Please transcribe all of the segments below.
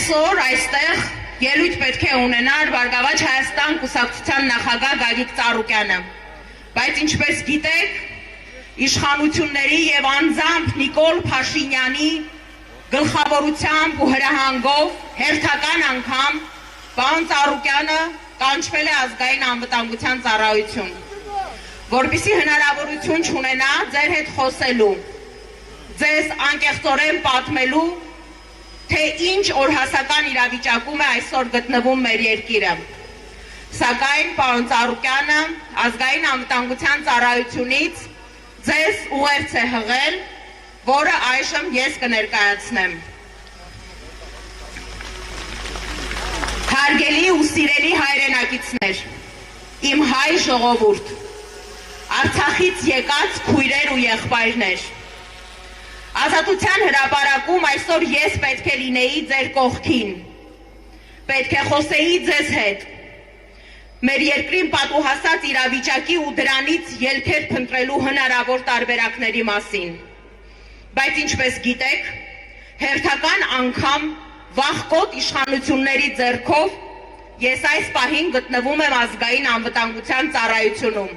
Այսօր այստեղ ելույթ պետք է ունենար Բարգավաճ Հայաստան կուսակցության նախագահ Գագիկ Ծառուկյանը, բայց ինչպես գիտեք, իշխանությունների եւ անձամբ Նիկոլ Փաշինյանի գլխավորությամբ ու հրահանգով հերթական անգամ պարոն Ծառուկյանը կանչվել է ազգային անվտանգության ծառայություն, որպեսզի հնարավորություն չունենա ձեր հետ խոսելու, ձեզ անկեղծորեն պատմելու, թե ինչ օրհասական իրավիճակում է այսօր գտնվում մեր երկիրը։ Սակայն պարոն Ծառուկյանը ազգային անվտանգության ծառայությունից ձեզ ուղերձ է հղել, որը այժմ ես կներկայացնեմ։ Հարգելի ու սիրելի հայրենակիցներ, իմ հայ ժողովուրդ, Արցախից եկած քույրեր ու եղբայրներ, Ազատության հրապարակում այսօր ես պետք է լինեի ձեր կողքին, պետք է խոսեի ձեզ հետ, մեր երկրին պատուհասած իրավիճակի ու դրանից ելքեր փնտրելու հնարավոր տարբերակների մասին, բայց ինչպես գիտեք, հերթական անգամ վախկոտ իշխանությունների ձեռքով ես այս պահին գտնվում եմ ազգային անվտանգության ծառայությունում,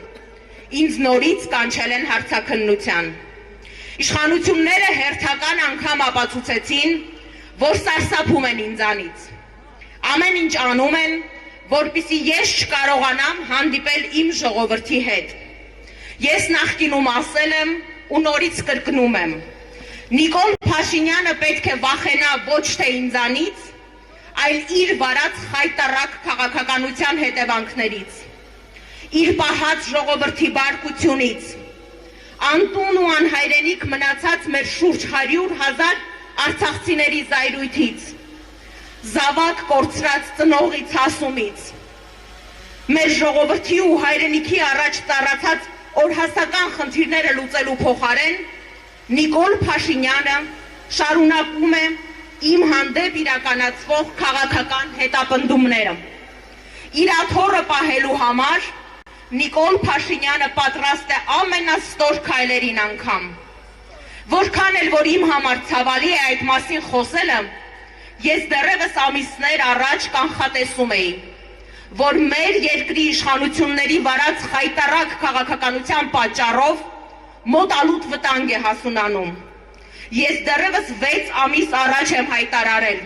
ինձ նորից կանչել են հարցաքննության։ Իշխանությունները հերթական անգամ ապացուցեցին, որ սարսափում են ինձանից։ Ամեն ինչ անում են, որպեսզի ես չկարողանամ հանդիպել իմ ժողովրդի հետ։ Ես նախկինում ասել եմ ու նորից կրկնում եմ. Նիկոլ Փաշինյանը պետք է վախենա ոչ թե ինձանից, այլ իր վարած խայտառակ քաղաքականության հետևանքներից, իր պահած ժողովրդի բարկությունից, անտուն ու անհայրենիք մնացած մեր շուրջ 100,000 արցախցիների զայրույթից, զավակ կորցրած ծնողից հասումից, մեր ժողովրդի ու հայրենիքի առաջ ծառացած օրհասական խնդիրները լուծելու փոխարեն Նիկոլ Փաշինյանը շարունակում է իմ հանդեպ իրականացվող քաղաքական հետապնդումները։ Իր աթոռը պահելու համար Նիկոլ Փաշինյանը պատրաստ է ամենաստոր քայլերին անգամ։ Որքան էլ որ իմ համար ցավալի է այդ մասին խոսելը, ես դեռևս ամիսներ առաջ կանխատեսում էի, որ մեր երկրի իշխանությունների վարած խայտառակ քաղաքականության պատճառով մոտալուտ վտանգ է հասունանում։ Ես դեռևս 6 ամիս առաջ եմ հայտարարել,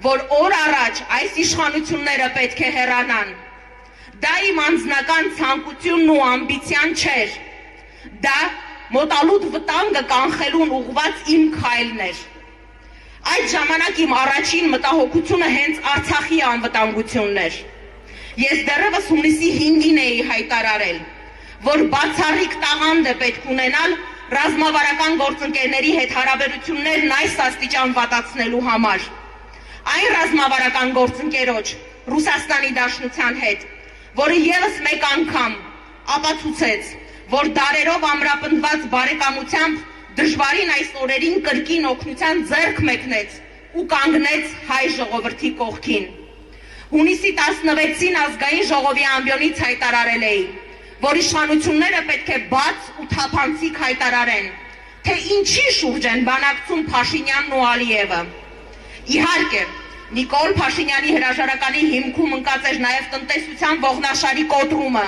որ օր առաջ այս իշխանությունները պետք է հեռանան։ Դա իմ անձնական ցանկությունն ու ամբիցիան չէր, դա մոտալուտ վտանգը կանխելուն ուղղված իմ քայլն էր։ Այդ ժամանակ իմ առաջին մտահոգությունը հենց Արցախի անվտանգությունն էր։ Ես դեռևս հունիսի 5-ին էի հայտարարել, որ բացառիկ տաղանդ է պետք ունենալ ռազմավարական գործընկերների հետ հարաբերություններն այս աստիճան վատացնելու համար։ Այն ռազմավարական գործընկերոջ Ռուսաստանի Դաշնության հետ, որը ևս մեկ անգամ ապացուցեց, որ դարերով ամրապնդված բարեկամությամբ դժվարին այս օրերին կրկին օգնության ձեռք մեկնեց ու կանգնեց հայ ժողովրդի կողքին։ Հունիսի 16-ին ազգային ժողովի ամբիոնից հայտարարել էի, որ իշխանությունները պետք է բաց ու թափանցիկ հայտարարեն, թե ինչի շուրջ են բանակցում Փաշինյանն ու Ալիևը։ Իհարկե, Նիկոլ Փաշինյանի հրաժարականի հիմքում ընկած էր նաև տնտեսության ողնաշարի կոտրումը,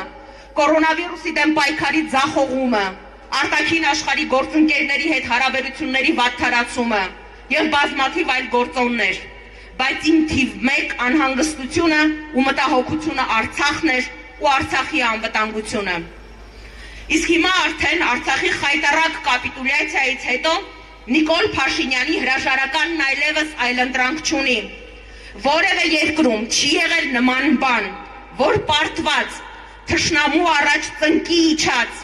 կորոնավիրուսի դեմ պայքարի ձախողումը, արտաքին աշխարհի գործընկերների հետ հարաբերությունների վատթարացումը եւ բազմաթիվ այլ գործոններ, բայց իմ թիվ 1 անհանգստությունը ու մտահոգությունը Արցախն էր ու Արցախի անվտանգությունը։ Իսկ հիմա արդեն Արցախի խայտառակ կապիտուլյացիայից հետո Նիկոլ Փաշինյանի հրաժարականն այլևս այլընտրանք չունի։ Որևէ երկրում չի եղել նման բան, որ պարտված, թշնամու առաջ ծնկի իջած,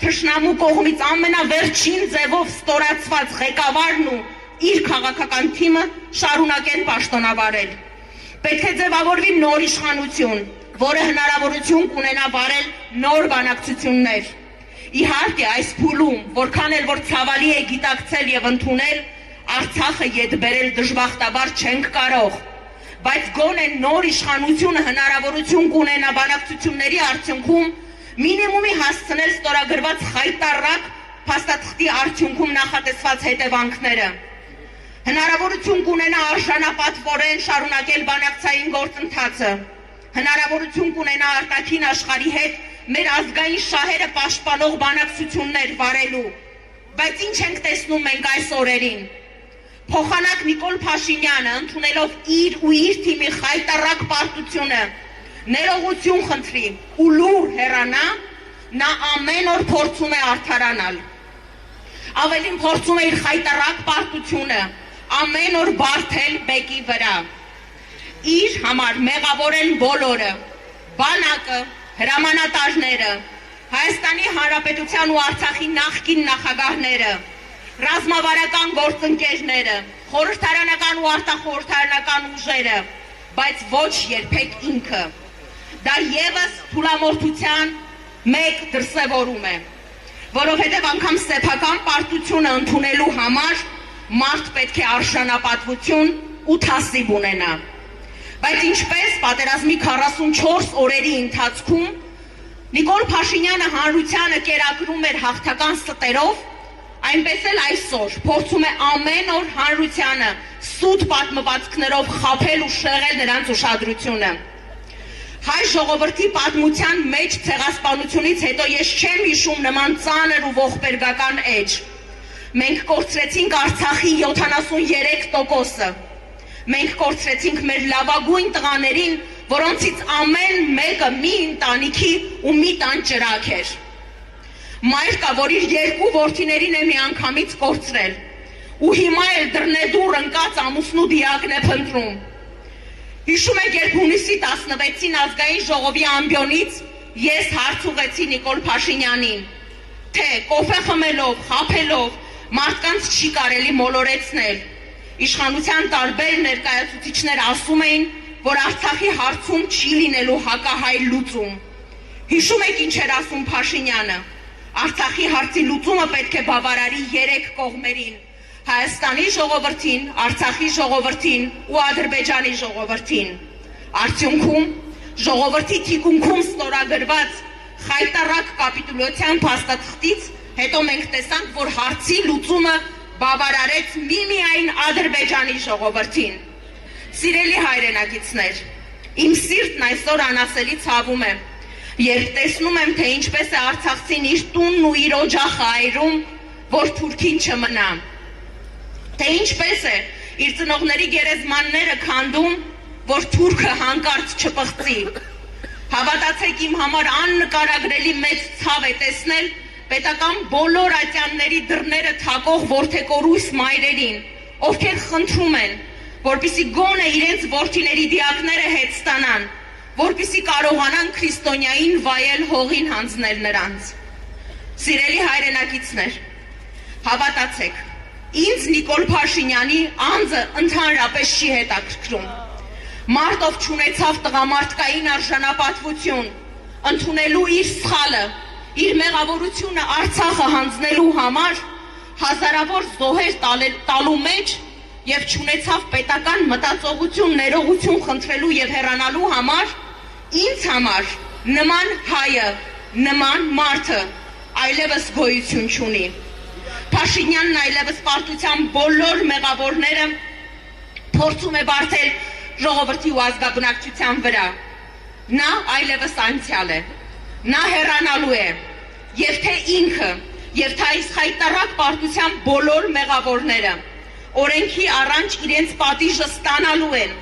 թշնամու կողմից ամենավերջին ձևով ստորացված ղեկավարն ու իր քաղաքական թիմը շարունակեն պաշտոնավարել։ Պետք է ձևավորվի նոր իշխանություն, որը հնարավորություն կունենա վարել նոր բանակցություններ։ Իհարկե, այս փուլում, որքան էլ որ ցավալի է գիտակցել եւ ընդունել, Արցախը ետ բերել դժբախտաբար չենք կարող, բայց գոնե նոր իշխանությունը հնարավորություն կունենա բանակցությունների արդյունքում մինիմումի հասցնել ստորագրված խայտառակ փաստաթղթի արդյունքում նախատեսված հետևանքները։ հնարավորություն կունենա արժանապատվորեն շարունակել բանակցային գործընթացը, հնարավորություն կունենա արտաքին աշխարհի հետ մեր ազգային շահերը պաշտպանող բանակցություններ վարելու, բայց ինչ ենք տեսնում մենք այս օրերին։ Փոխանակ Նիկոլ Փաշինյանը ընդունելով իր ու իր թիմի խայտառակ պարտությունը, ներողություն խնդրի ու լուր հեռանա, նա ամեն օր փորձում է արդարանալ։ Ավելին փորձում է իր խայտառակ պարտությունը ամեն օր բարթել բեկի վրա։ Իր համար մեղավոր են բոլորը, բանակը, հրամանատարները, Հայաստանի Հանրապետության ու Արցախի նախկին նախագահները, ռազմավարական գործընկերները, խորհրդարանական ու արտախորհրդարանական ուժերը, բայց ոչ երբեք ինքը։ Դա ևս թուլամորթության մեկ դրսևորում է, որովհետև անգամ սեփական պարտությունը ընդունելու համար մարդ պետք է արժանապատվություն ու թասիբ ունենա։ Բայց ինչպես պատերազմի 44 օրերի ընթացքում Նիկոլ Փաշինյանը հանրությանը կերակրում էր հաղթական ստերով, այնպես էլ այսօր փորձում է ամեն օր հանրությանը սուտ պատմվածքներով խաբել ու շեղել նրանց ուշադրությունը։ Հայ ժողովրդի պատմության մեջ ցեղասպանությունից հետո ես չեմ հիշում նման ծանր ու ողբերգական էջ։ Մենք կորցրեցինք Արցախի 73%-ը։ Մենք կորցրեցինք մեր լավագույն տղաներին, որոնցից ամեն մեկը մի ընտանիքի ու մի տան ճրագ էր։ Մայր կա, որ իր երկու որդիներին է միանգամից կորցրել, ու հիմա էլ դռնեդուռ ընկած ամուսնու դիակն է փնտրում։ Հիշում եք, երբ հունիսի 16-ին ազգային ժողովի ամբիոնից ես հարց ուղղեցի Նիկոլ Փաշինյանին, թե կոֆե խմելով, խաբելով մարդկանց չի կարելի մոլորեցնել։ Իշխանության տարբեր ներկայացուցիչներ ասում էին, որ Արցախի հարցում չի լինելու հակահայ լուծում։ Հիշում եք ինչ էր ասում Փաշինյանը։ Արցախի հարցի լուծումը պետք է բավարարի 3 կողմերին՝ Հայաստանի ժողովրդին, Արցախի ժողովրդին ու Ադրբեջանի ժողովրդին։ Արդյունքում ժողովրդի թիկունքում ստորագրված խայտառակ կապիտուլյացիան փաստաթղթից հետո մենք տեսանք, որ հարցի լուծումը բավարարեց միմիայն Ադրբեջանի ժողովրդին։ Սիրելի հայրենակիցներ, իմ սիրտն այսօր անասելի ցավում է, երբ տեսնում եմ, թե ինչպես է արցախցին իր տունն ու իր օջախը այրում, որ թուրքին չմնա, թե ինչպես է իր ծնողների գերեզմանները քանդում, որ թուրքը հանկարծ չպղծի։ Հավատացեք, իմ համար աննկարագրելի մեծ ցավ է տեսնել պետական բոլոր ատյանների դռները թակող որդեկորույս մայրերին, ովքեր խնդրում են, որպեսզի գոնե իրենց որդիների դիակները հետ ստանան, որպեսզի կարողանան քրիստոնյային վայել հողին հանձնել նրանց։ Սիրելի հայրենակիցներ, հավատացեք, ինձ Նիկոլ Փաշինյանի անձը ընդհանրապես չի հետաքրքրում։ Մարդ, ով չունեցավ տղամարդկային արժանապատվություն, ընդունելու իր սխալը, իր մեղավորությունը Արցախը հանձնելու համար, հազարավոր զոհեր տալու մեջ և չունեցավ պետական մտածողություն, ներողություն խնդրելու և հեռանալու համար, ինձ համար նման հայը, նման մարդը այլևս գոյություն չունի։ Փաշինյանն այլևս պարտության բոլոր մեղավորները փորձում է բարթել ժողովրդի ու ազգաբնակչության վրա։ Նա այլևս անցյալ է, նա հեռանալու է, և թե ինքը, և թե այս խայտառակ պարտության բոլոր մեղավորները օրենքի առաջ իրենց պատիժը ստանալու են։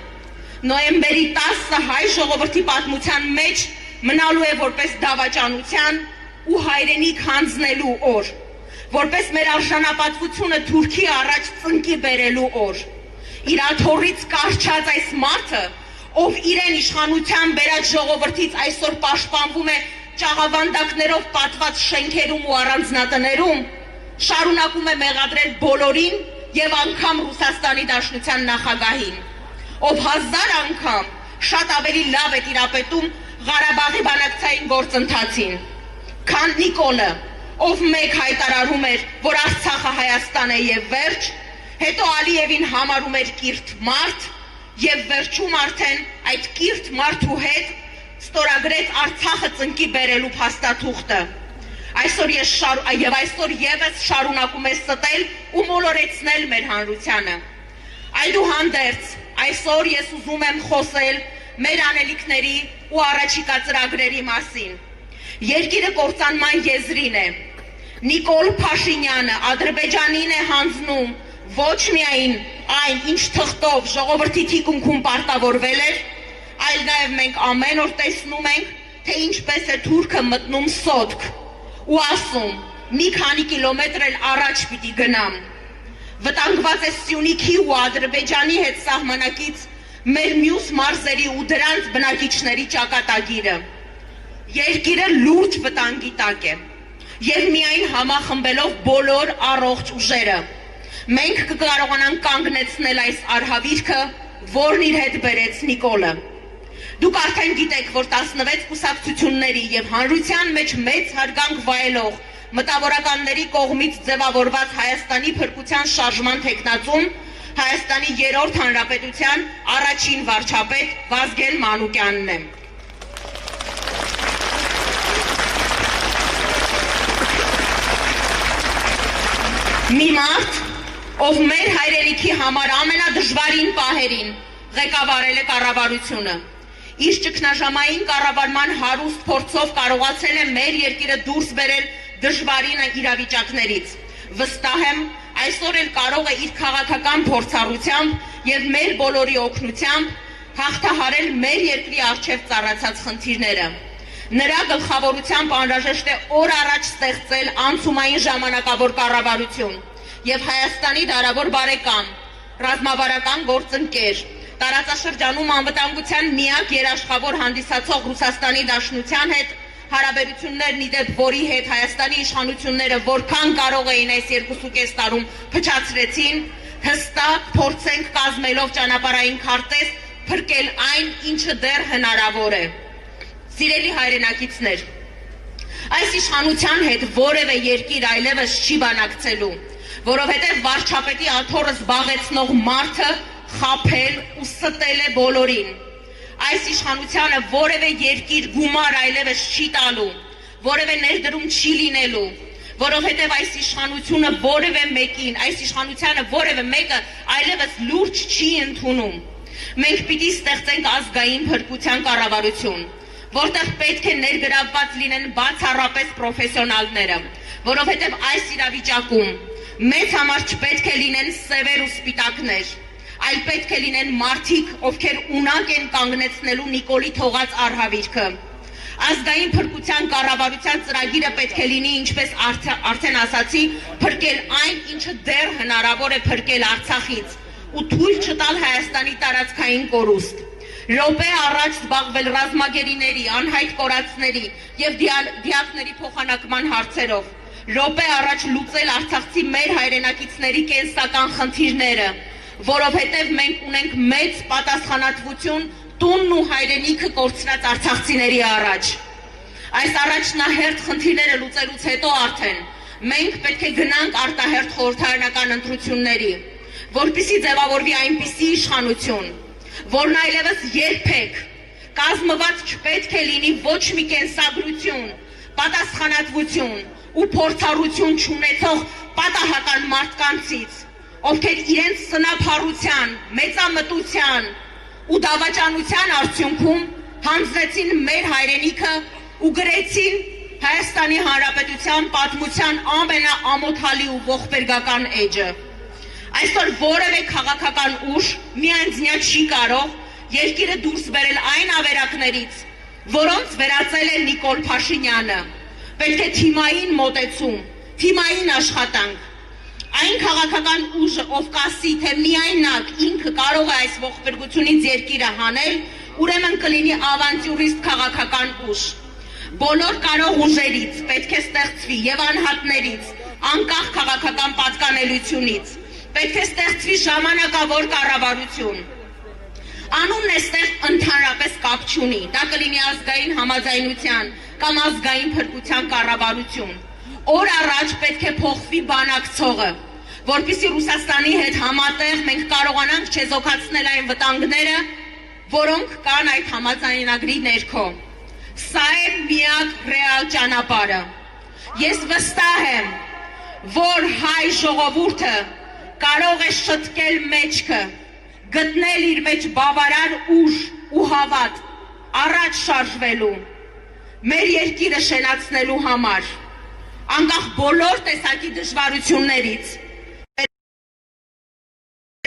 Նոյեմբերի 10-ը հայ ժողովրդի պատմության մեջ մնալու է որպես դավաճանության ու հայրենիք հանձնելու օր, որպես մեր արժանապատվությունը Թուրքի առաջ ծնկի բերելու օր։ Իր աթոռից կառչած այս մարդը, ով իրեն իշխանության բերած ժողովրդից այսօր պաշտպանվում է ճաղավանդակներով պատված շենքերում ու առանձնատներում, շարունակում է մեղադրել բոլորին և անգամ Ռուսաստանի Դաշնության նախագահին, ով 1000 անգամ շատ ավելի լավ է տիրապետում Ղարաբաղի բանակցային գործընթացին, քան Նիկոլը, ով մեկ հայտարարում էր, որ Արցախը Հայաստան է և վերջ, հետո Ալիևին համարում էր կիրթ մարդ և վերջում արդեն այդ կիրթ մարդու հետ ստորագրեց Արցախը ծնկի բերելու փաստաթուղթը։ Այսօր ևս շարունակում է ստել ու մոլորեցնել մեր հանրությանը։ Այդուհանդերձ, այսօր ես ուզում եմ խոսել մեր անելիքների ու առաջիկա ծրագրերի մասին։ Երկիրը կործանման եզրին է։ Նիկոլ Փաշինյանը Ադրբեջանին է հանձնում ոչ միայն այն, ինչ թղթով ժողովրդի թիկունքում պարտավորվել էր, այլ նաև մենք ամեն օր տեսնում ենք, թե ինչպես է թուրքը մտնում Սոտք ու ասում, մի քանի կիլոմետր էլ առաջ պիտի գնամ։ Վտանգված է Սյունիքի ու Ադրբեջանի հետ սահմանակից մեր մյուս մարզերի ու դրանց բնակիչների ճակատագիրը։ Երկիրը լուրջ վտանգի տակ է եւ միայն համախմբելով բոլոր առողջ ուժերը մենք կկարողանանք կանգնեցնել այս արհավիրքը, որն իր հետ բերեց Նիկոլը։ Դուք արդեն գիտեք, որ 16 կուսակցությունների եւ հանրության մեջ մեծ հարգանք վայելող մտավորականների կողմից ձևավորված Հայաստանի փրկության շարժման թեկնածուն Հայաստանի 3-րդ հանրապետության առաջին վարչապետ Վազգեն Մանուկյանն է։ Մի մարդ, ով մեր հայրենիքի համար ամենադժվարին պահերին ղեկավարել է կառավարությունը, իր ճգնաժամային կառավարման հարուստ փորձով կարողացել է մեր երկիրը դուրս բերել դժվարին իրավիճակներից։ Վստահ եմ, այսօր էլ կարող է իր քաղաքական փորձառությամբ եւ մեր բոլորի օգնությամբ հաղթահարել մեր երկրի առջև ծառացած խնդիրները։ Նրա գլխավորությամբ անհրաժեշտ է օր առաջ ստեղծել անցումային ժամանակավոր կառավարություն եւ Հայաստանի դարավոր բարեկամ, ռազմավարական գործընկեր, տարածաշրջանում անվտանգության միակ երաշխավոր հանդիսացող Ռուսաստանի Դաշնության հետ հարաբերություններն ի դեպ որի հետ Հայաստանի իշխանությունները որքան կարող էին այս 2.5 տարում փչացրեցին, հստակ փորձենք կազմելով ճանապարհային քարտեզ փրկել այն, ինչը դեռ հնարավոր է։ Սիրելի հայրենակիցներ, այս իշխանության հետ որևէ երկիր այլևս չի բանակցելու, որովհետև վարչապետի աթոռը զբաղեցնող մարդը խաբել ու ստել է բոլորին։ Այս իշխանությանը որևէ երկիր գումար այլևս չի տալու, որևէ ներդրում չի լինելու, որովհետև այս իշխանությունը որևէ մեկին, այս իշխանությանը որևէ մեկը այլևս լուրջ չի ընդունում։ Մենք պիտի ստեղծենք ազգային փրկության կառավարություն, որտեղ պետք է ներգրավված լինեն բացառապես պրոֆեսիոնալները, որովհետև այս իրավիճակում մեծ համար չպետք է լինեն սևեր ու սպիտակներ, այլ պետք է լինեն մարդիկ, ովքեր ունակ են կանգնեցնելու Նիկոլի թողած արհավիրքը։ Ազգային փրկության կառավարության ծրագիրը պետք է լինի, ինչպես արդեն ասացի, փրկել այն, ինչը դեռ հնարավոր է փրկել Արցախից ու թույլ չտալ Հայաստանի տարածքային կորուստ։ Րոպե առաջ զբաղվել ռազմագերիների, անհայտ կորածների եւ դիակների փոխանակման հարցերով։ Րոպե առաջ լուծել արցախցի մեր հայրենակիցների կենսական խնդիրները, որովհետև մենք ունենք մեծ պատասխանատվություն տունն ու հայրենիքը կորցրած արցախցիների առաջ։ Այս առաջնահերթ խնդիրները լուծելուց հետո արդեն մենք պետք է գնանք արտահերթ խորհրդարանական ընտրությունների, որպեսզի ձևավորվի այնպիսի իշխանություն, որն այլևս երբեք կազմված չպետք է լինի ոչ մի կենսագրություն, պատասխանատվություն ու փորձառություն չունեցող պատահական մարդկանցից, ովքեր իրենց սնափառության, մեծամտության ու դավաճանության արդյունքում հանձնեցին մեր հայրենիքը ու գրեցին Հայաստանի Հանրապետության պատմության ամենաամոթալի ու ողբերգական էջը։ Այսօր որևէ քաղաքական ուժ միանձնյա չի կարող երկիրը դուրս բերել այն ավերակներից, որոնց վերածել է Նիկոլ Փաշինյանը։ Պետք է թիմային մոտեցում, թիմային աշխատանք։ Այն քաղաքական ուժը, ով կասի, թե միայնակ ինքը կարող է այս ողբերգությունից երկիրը հանել, ուրեմն կլինի ավանտյուրիստ քաղաքական ուժ։ Բոլոր կարող ուժերից պետք է ստեղծվի եւ անհատներից, անկախ քաղաքական պատկանելությունից, պետք է ստեղծվի ժամանակավոր կառավարություն։ Անունն էստեղ ընդհանրապես կապ չունի, դա կլինի ազգային համաձայնության կամ ազգային փրկության կառավարություն։ Օր առաջ պետք է փոխվի բանակցողը, որպեսզի Ռուսաստանի հետ համատեղ մենք կարողանանք չեզոքացնել այն վտանգները, որոնք կան այդ համաձայնագրի ներքո։ Սա է միակ ռեալ ճանապարհը։ Ես վստահ եմ, որ հայ ժողովուրդը կարող է շտկել մեջքը գտնել իր մեջ բավարար ուժ ու հավատ առաջ շարժվելու, մեր երկիրը շենացնելու համար, անկախ բոլոր տեսակի դժվարություններից,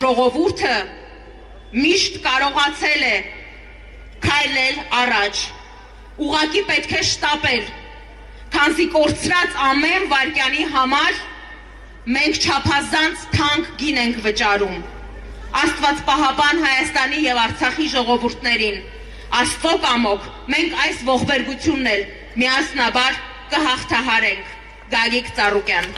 ժողովուրդը միշտ կարողացել է քայլել առաջ, ուղղակի պետք է շտապել, քանզի կորցրած ամեն վայրկյանի համար մենք չափազանց թանկ գին ենք վճարում։ Աստված պահապան Հայաստանի եւ Արցախի ժողովուրդներին, Աստծո կամոք մենք այս ողբերգությունն էլ միասնաբար կհաղթահարենք։ Գագիկ Ծառուկյան։